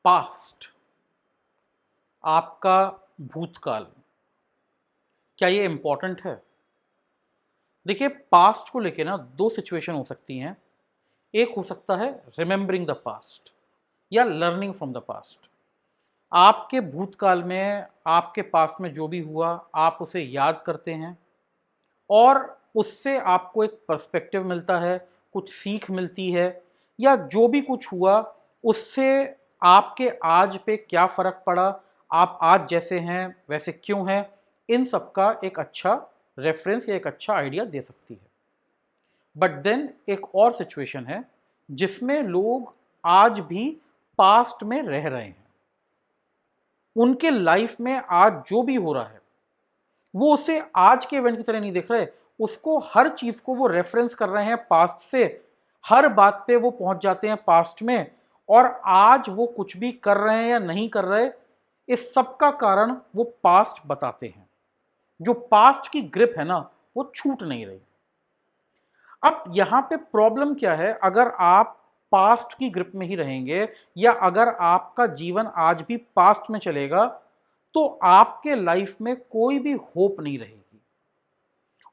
Past, आपका भूतकाल, क्या ये इंपॉर्टेंट है? देखिए, पास्ट को लेके ना दो सिचुएशन हो सकती हैं। एक हो सकता है रिमेंबरिंग द पास्ट या लर्निंग फ्रॉम द पास्ट। आपके भूतकाल में, आपके पास्ट में जो भी हुआ, आप उसे याद करते हैं और उससे आपको एक पर्सपेक्टिव मिलता है, कुछ सीख मिलती है, या जो भी कुछ हुआ उससे आपके आज पे क्या फ़र्क पड़ा, आप आज जैसे हैं वैसे क्यों हैं, इन सब का एक अच्छा रेफरेंस या एक अच्छा आइडिया दे सकती है। बट देन एक और सिचुएशन है जिसमें लोग आज भी पास्ट में रह रहे हैं। उनके लाइफ में आज जो भी हो रहा है वो उसे आज के इवेंट की तरह नहीं देख रहे, उसको हर चीज को वो रेफरेंस कर रहे हैं पास्ट से। हर बात पे वो पहुंच जाते हैं पास्ट में, और आज वो कुछ भी कर रहे हैं या नहीं कर रहे, इस सब का कारण वो पास्ट बताते हैं। जो पास्ट की ग्रिप है ना, वो छूट नहीं रही। अब यहां पे प्रॉब्लम क्या है, अगर आप पास्ट की ग्रिप में ही रहेंगे या अगर आपका जीवन आज भी पास्ट में चलेगा, तो आपके लाइफ में कोई भी होप नहीं रहेगी।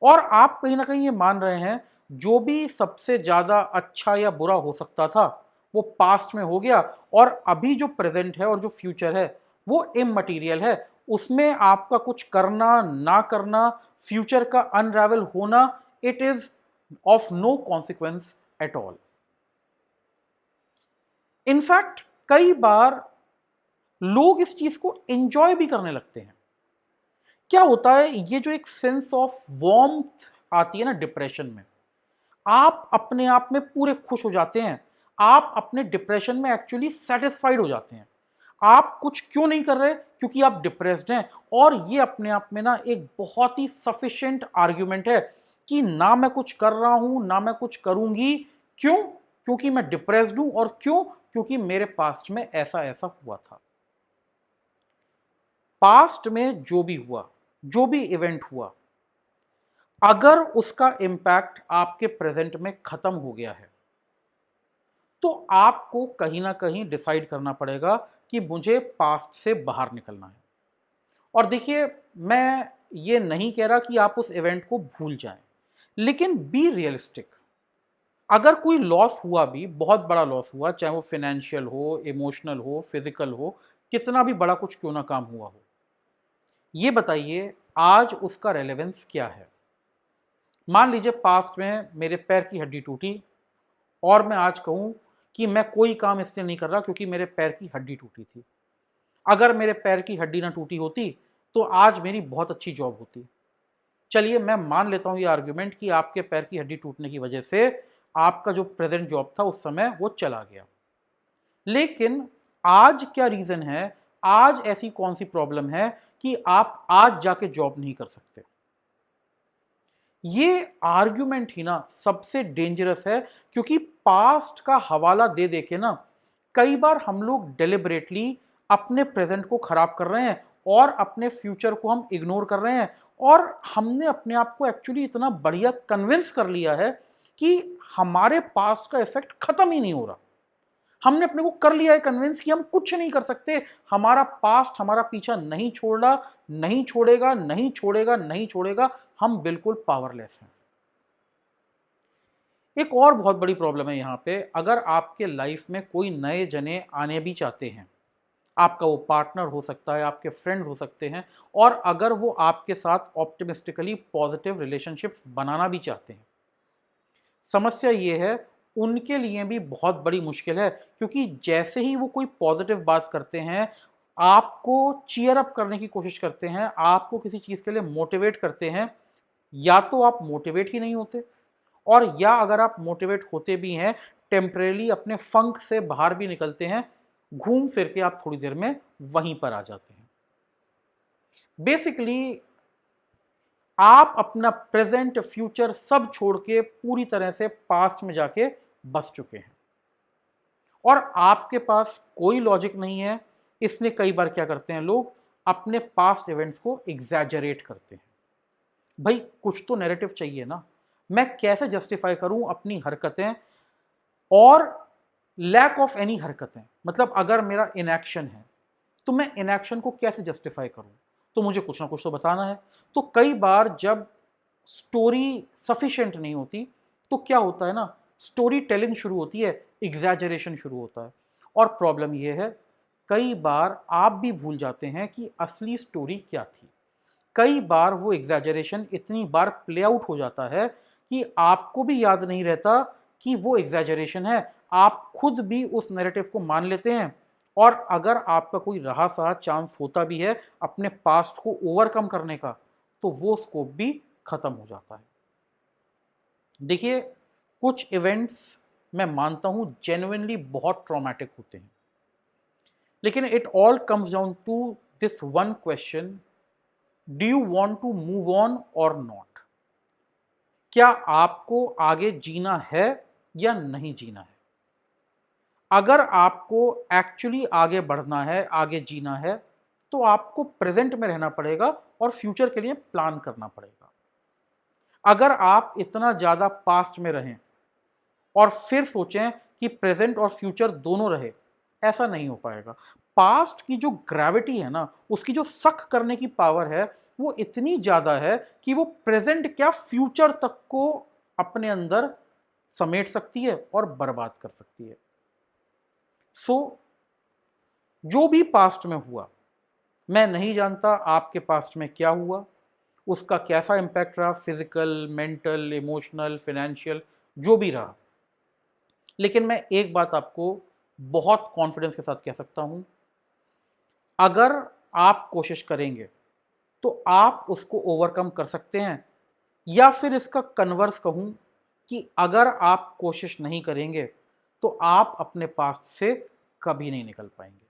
और आप कहीं ना कहीं ये मान रहे हैं जो भी सबसे ज्यादा अच्छा या बुरा हो सकता था वो पास्ट में हो गया, और अभी जो प्रेजेंट है और जो फ्यूचर है वो इममटीरियल है। उसमें आपका कुछ करना ना करना, फ्यूचर का अनरावल होना, it is of no consequence at all. In fact कई बार लोग इस चीज को एंजॉय भी करने लगते हैं। क्या होता है, ये जो एक सेंस ऑफ वार्मथ आती है ना डिप्रेशन में, आप अपने आप में पूरे खुश हो जाते हैं। आप अपने डिप्रेशन में एक्चुअली सेटिस्फाइड हो जाते हैं। आप कुछ क्यों नहीं कर रहे? क्योंकि आप डिप्रेस्ड हैं। और ये अपने आप में ना एक बहुत ही सफिशिएंट आर्ग्यूमेंट है कि ना मैं कुछ कर रहा हूं ना मैं कुछ करूंगी। क्यों? क्योंकि मैं डिप्रेस्ड हूं। और क्यों? क्योंकि मेरे पास्ट में ऐसा ऐसा हुआ था। पास्ट में जो भी हुआ, जो भी इवेंट हुआ, अगर उसका इम्पैक्ट आपके प्रेजेंट में खत्म हो गया है, तो आपको कहीं ना कहीं डिसाइड करना पड़ेगा कि मुझे पास्ट से बाहर निकलना है। और देखिए, मैं ये नहीं कह रहा कि आप उस इवेंट को भूल जाएं, लेकिन बी रियलिस्टिक। अगर कोई लॉस हुआ भी, बहुत बड़ा लॉस हुआ, चाहे वो फाइनेंशियल हो, इमोशनल हो, फिजिकल हो, कितना भी बड़ा कुछ क्यों ना काम हुआ हो, ये बताइए आज उसका रेलेवेंस क्या है। मान लीजिए पास्ट में मेरे पैर की हड्डी टूटी, और मैं आज कहूं कि मैं कोई काम इसलिए नहीं कर रहा क्योंकि मेरे पैर की हड्डी टूटी थी। अगर मेरे पैर की हड्डी ना टूटी होती तो आज मेरी बहुत अच्छी जॉब होती। चलिए, मैं मान लेता हूं ये आर्ग्यूमेंट कि आपके पैर की हड्डी टूटने की वजह से आपका जो प्रेजेंट जॉब था उस समय वो चला गया। लेकिन आज क्या रीजन है, आज ऐसी कौन सी प्रॉब्लम है कि आप आज जाके जॉब नहीं कर सकते? ये आर्ग्यूमेंट ही ना सबसे डेंजरस है, क्योंकि पास्ट का हवाला दे देके ना कई बार हम लोग डेलिबरेटली अपने प्रेजेंट को खराब कर रहे हैं और अपने फ्यूचर को हम इग्नोर कर रहे हैं। और हमने अपने आप को एक्चुअली इतना बढ़िया कन्विंस कर लिया है कि हमारे पास्ट का इफेक्ट खत्म ही नहीं हो रहा। हमने अपने को कर लिया है कन्विंस कि हम कुछ नहीं कर सकते, हमारा पास्ट हमारा पीछा नहीं छोड़ रहा, नहीं छोड़ेगा, नहीं छोड़ेगा, नहीं छोड़ेगा, हम बिल्कुल पावरलेस हैं। एक और बहुत बड़ी प्रॉब्लम है यहाँ पे, अगर आपके लाइफ में कोई नए जने आने भी चाहते हैं, आपका वो पार्टनर हो सकता है, आपके फ्रेंड हो सकते हैं, और अगर वो आपके साथ ऑप्टिमिस्टिकली पॉजिटिव रिलेशनशिप्स बनाना भी चाहते हैं, समस्या ये है उनके लिए भी बहुत बड़ी मुश्किल है। क्योंकि जैसे ही वो कोई पॉजिटिव बात करते हैं, आपको चीयर अप करने की कोशिश करते हैं, आपको किसी चीज़ के लिए मोटिवेट करते हैं, या तो आप मोटिवेट ही नहीं होते, और या अगर आप मोटिवेट होते भी हैं, टेम्परेली अपने फंक से बाहर भी निकलते हैं, घूम फिर के आप थोड़ी देर में वहीं पर आ जाते हैं। बेसिकली आप अपना प्रेजेंट फ्यूचर सब छोड़ के पूरी तरह से पास्ट में जाके बस चुके हैं, और आपके पास कोई लॉजिक नहीं है। इसलिए कई बार क्या करते हैं लोग, अपने पास्ट इवेंट्स को एग्जैजरेट करते हैं। भाई कुछ तो नैरेटिव चाहिए ना, मैं कैसे जस्टिफाई करूं अपनी हरकतें, और लैक ऑफ एनी हरकतें, मतलब अगर मेरा इनएक्शन है तो मैं इनएक्शन को कैसे जस्टिफाई करूं, तो मुझे कुछ ना कुछ तो बताना है। तो कई बार जब स्टोरी सफिशिएंट नहीं होती तो क्या होता है ना, स्टोरी टेलिंग शुरू होती है, एग्जैजरेशन शुरू होता है। और प्रॉब्लम यह है, कई बार आप भी भूल जाते हैं कि असली स्टोरी क्या थी। कई बार वो एग्जैजरेशन इतनी बार प्ले आउट हो जाता है कि आपको भी याद नहीं रहता कि वो एग्जैजरेशन है, आप खुद भी उस नैरेटिव को मान लेते हैं। और अगर आपका कोई रहा सहा चांस होता भी है अपने पास्ट को ओवरकम करने का, तो वो स्कोप भी खत्म हो जाता है। देखिए, कुछ इवेंट्स मैं मानता हूं जेन्युइनली बहुत ट्रॉमेटिक होते हैं, लेकिन it all comes down to this one question, do you want to move on or not? क्या आपको आगे जीना है या नहीं जीना है? अगर आपको एक्चुअली आगे बढ़ना है, आगे जीना है, तो आपको प्रेजेंट में रहना पड़ेगा और फ्यूचर के लिए प्लान करना पड़ेगा। अगर आप इतना ज़्यादा पास्ट में रहें और फिर सोचें कि प्रेजेंट और फ्यूचर दोनों रहे, ऐसा नहीं हो पाएगा। पास्ट की जो ग्रेविटी है ना, उसकी जो सक करने की पावर है, वो इतनी ज़्यादा है कि वो प्रेजेंट क्या फ्यूचर तक को अपने अंदर समेट सकती है और बर्बाद कर सकती है। सो जो भी पास्ट में हुआ, मैं नहीं जानता आपके पास्ट में क्या हुआ, उसका कैसा इम्पैक्ट रहा, फिजिकल, मेंटल, इमोशनल, फाइनेंशियल, जो भी रहा। लेकिन मैं एक बात आपको बहुत कॉन्फिडेंस के साथ कह सकता हूं, अगर आप कोशिश करेंगे तो आप उसको ओवरकम कर सकते हैं। या फिर इसका कन्वर्स कहूं कि अगर आप कोशिश नहीं करेंगे तो आप अपने पास्ट से कभी नहीं निकल पाएंगे।